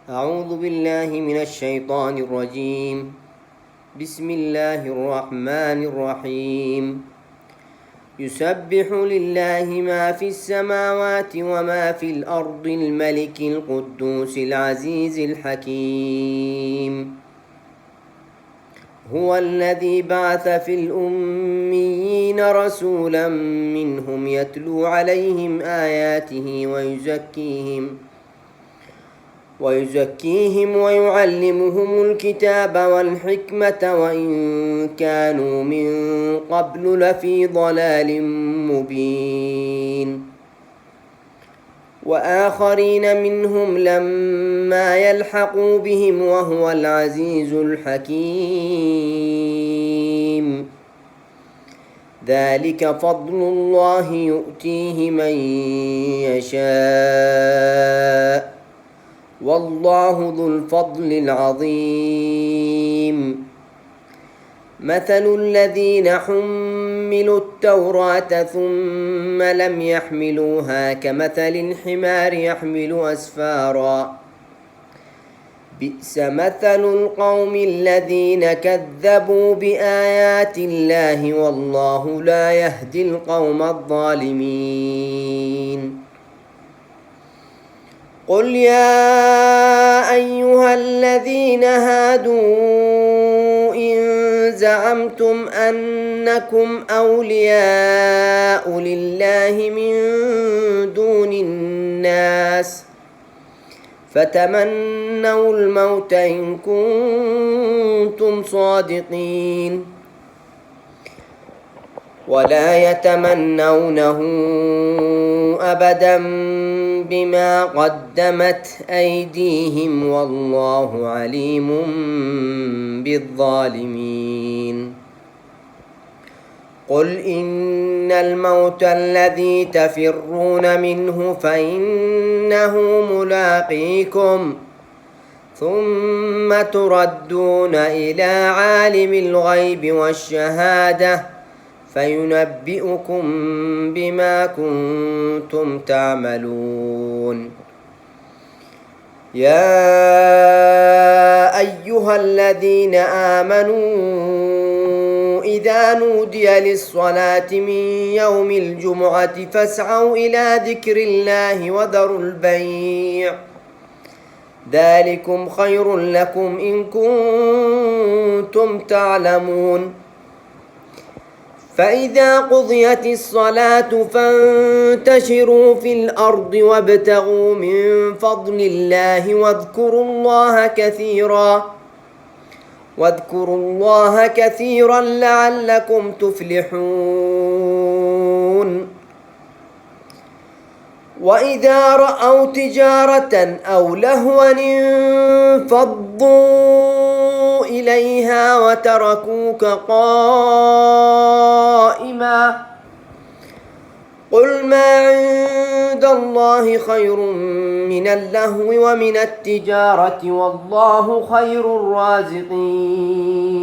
أعوذ بالله من الشيطان الرجيم. بسم الله الرحمن الرحيم. يسبح لله ما في السماوات وما في الأرض الملك القدوس العزيز الحكيم. هو الذي بعث في الأميين رسولا منهم يتلو عليهم آياته ويزكيهم ويعلمهم الكتاب والحكمة وإن كانوا من قبل لفي ضلال مبين. وآخرين منهم لما يلحقوا بهم وهو العزيز الحكيم. ذلك فضل الله يؤتيه من يشاء والله ذو الفضل العظيم. مثل الذين حملوا التوراة ثم لم يحملوها كمثل الحمار يحمل أسفارا بئس مثل القوم الذين كذبوا بآيات الله والله لا يهدي القوم الظالمين. قل يا أيها الذين هادوا إن زعمتم أنكم أولياء لله من دون الناس فتمنوا الموت إن كنتم صادقين ولا يتمنونه أبدا بما قدمت أيديهم والله عليم بالظالمين. قل إن الموت الذي تفرون منه فإنه ملاقيكم ثم تردون إلى عالم الغيب والشهادة فينبئكم بما كنتم تعملون. يا أيها الذين آمنوا إذا نودي للصلاة من يوم الجمعة فاسعوا إلى ذكر الله وذروا البيع ذلكم خير لكم إن كنتم تعلمون. فإذا قضيت الصلاة فانتشروا في الأرض وابتغوا من فضل الله واذكروا الله كثيرا لعلكم تفلحون. وإذا رأوا تجارة أو لهوا انفضوا إليها وتركوك قائما قل ما عند الله خير من اللهو ومن التجارة والله خير الرازقين.